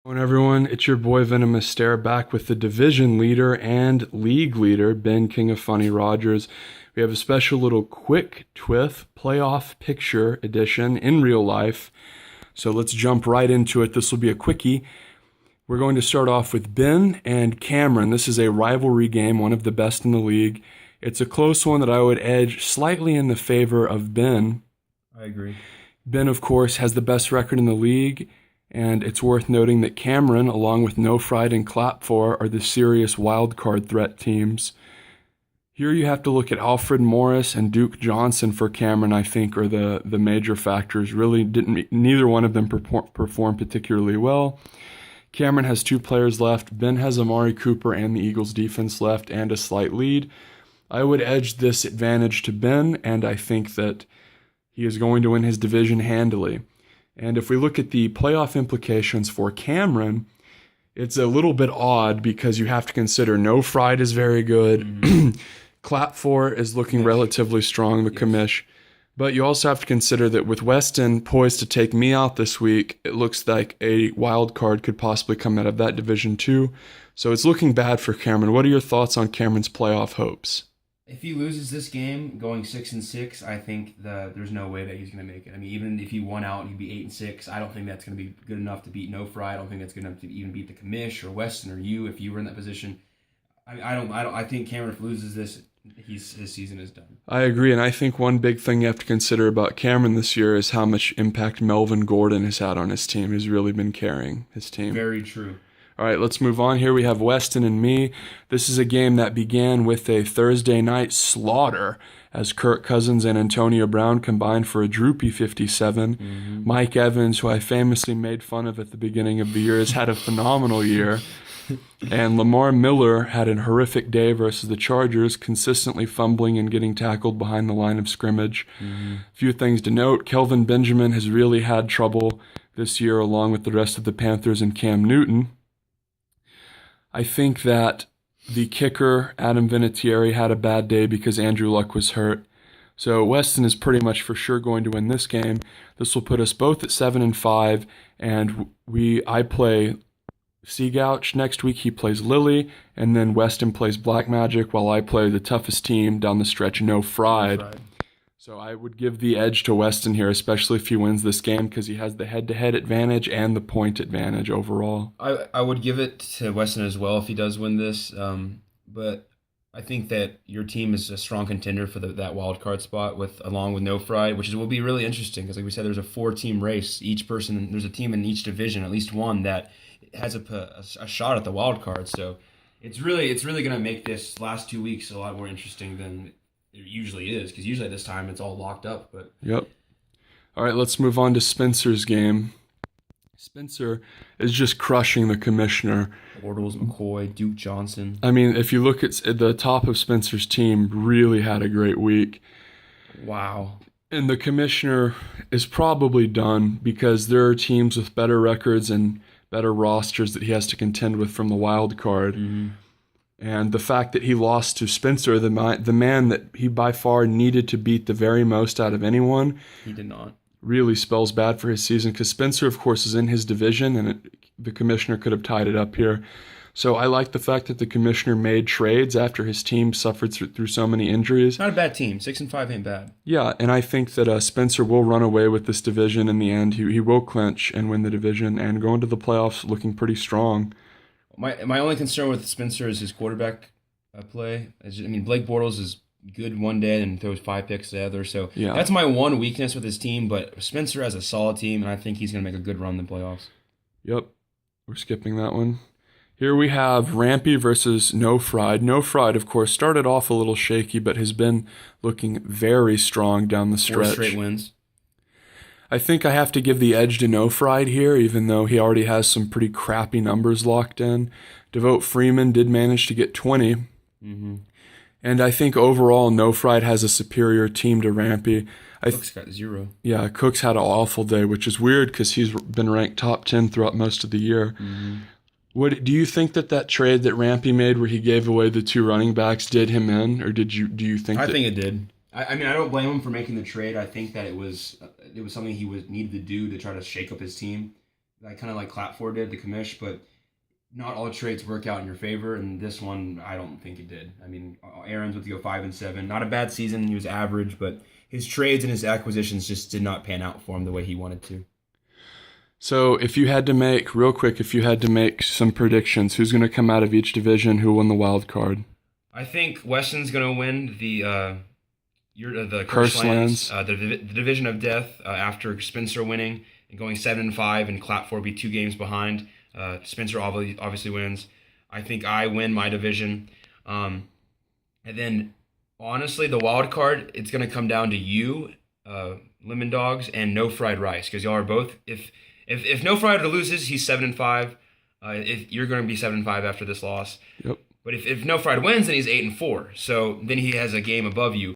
Hello everyone, it's your boy Venomous Stare back with the division leader and league leader, Ben King of Funny Rogers. We have a special little quick TWIF playoff picture edition in real life. So let's jump right into it. This will be a quickie. We're going to start off with Ben and Cameron. This is a rivalry game, one of the best in the league. It's a close one that I would edge slightly in the favor of Ben. I agree. Ben, of course, has the best record in the league. And it's worth noting that Cameron, along with No Fried and Clap For, are the serious wildcard threat teams. Here you have to look at Alfred Morris and Duke Johnson for Cameron, I think, are the major factors. Really neither one of them perform particularly well. Cameron has 2 players left. Ben has Amari Cooper and the Eagles defense left and a slight lead. I would edge this advantage to Ben, and I think that he is going to win his division handily. And if we look at the playoff implications for Cameron, it's a little bit odd because you have to consider No Fried is very good. Mm-hmm. Clap For is looking relatively strong, the commish. But you also have to consider that with Weston poised to take me out this week, it looks like a wild card could possibly come out of that division too. So it's looking bad for Cameron. What are your thoughts on Cameron's playoff hopes? If he loses this game, going 6-6, I think that there's no way that he's going to make it. I mean, even if he won out, he'd be 8-6. I don't think that's going to be good enough to beat No Fry. I don't think that's good enough to even beat the commish or Weston or you if you were in that position. I think Cameron, if he loses this, his season is done. I agree, and I think one big thing you have to consider about Cameron this year is how much impact Melvin Gordon has had on his team. He's really been carrying his team. Very true. All right, let's move on. Here we have Weston and Me. This is a game that began with a Thursday night slaughter as Kirk Cousins and Antonio Brown combined for a droopy 57. Mm-hmm. Mike Evans, who I famously made fun of at the beginning of the year, has had a phenomenal year. And Lamar Miller had a horrific day versus the Chargers, consistently fumbling and getting tackled behind the line of scrimmage. Mm-hmm. A few things to note. Kelvin Benjamin has really had trouble this year along with the rest of the Panthers and Cam Newton. I think that the kicker, Adam Vinatieri, had a bad day because Andrew Luck was hurt. So Weston is pretty much for sure going to win this game. This will put us both at 7-5, and I play Seagouch. Next week he plays Lily, and then Weston plays Black Magic while I play the toughest team down the stretch, No Fried. So I would give the edge to Weston here, especially if he wins this game, because he has the head-to-head advantage and the point advantage overall. I would give it to Weston as well if he does win this, but I think that your team is a strong contender for that wild card spot along with No Fry, which will be really interesting because, like we said, there's a 4-team race. There's a team in each division, at least one, that has a shot at the wild card. So it's really going to make this last 2 weeks a lot more interesting than it usually is, because usually at this time it's all locked up. But yep. All right, let's move on to Spencer's game. Spencer is just crushing the commissioner. Bortles, McCoy, Duke Johnson. I mean, if you look at the top of Spencer's team, really had a great week. Wow. And the commissioner is probably done because there are teams with better records and better rosters that he has to contend with from the wild card. Mm-hmm. And the fact that he lost to Spencer, the man that he by far needed to beat the very most out of anyone, he did not. Really spells bad for his season because Spencer, of course, is in his division, and the commissioner could have tied it up here. So I like the fact that the commissioner made trades after his team suffered through so many injuries. Not a bad team. 6-5 ain't bad. Yeah, and I think that Spencer will run away with this division in the end. He will clinch and win the division and go into the playoffs looking pretty strong. My only concern with Spencer is his quarterback play. Blake Bortles is good one day and throws 5 picks the other. So yeah, that's my one weakness with his team. But Spencer has a solid team, and I think he's going to make a good run in the playoffs. Yep. We're skipping that one. Here we have Rampy versus No Fried. No Fried, of course, started off a little shaky, but has been looking very strong down the stretch. 4 straight wins. I think I have to give the edge to No Fried here, even though he already has some pretty crappy numbers locked in. Devote Freeman did manage to get 20. Mm-hmm. And I think overall, No Fried has a superior team to Rampy. Cook's got 0. Yeah, Cook's had an awful day, which is weird because he's been ranked top 10 throughout most of the year. Mm-hmm. What do you think that trade that Rampy made where he gave away the 2 running backs did him in, or do you think? I think it did. I don't blame him for making the trade. I think that it was something he needed to do to try to shake up his team. like kind of like Clapford did, the commish, but not all trades work out in your favor, and this one I don't think it did. I mean, Aaron's with to go 5-7. Not a bad season. He was average, but his trades and his acquisitions just did not pan out for him the way he wanted to. So if you had to make, real quick, if you had to make some predictions, who's going to come out of each division, who won the wild card? I think Weston's going to win the Cursed Lands. The Division of Death after Spencer winning and going 7-5, and Clapford be 2 games behind. Spencer obviously wins. I think I win my division. And then, honestly, the wild card, it's going to come down to you, Lemon Dogs, and No Fried Rice, because y'all are both. If No Fried loses, he's 7-5. If you're going to be 7-5 after this loss. Yep. But if No Fried wins, then he's 8-4. So then he has a game above you.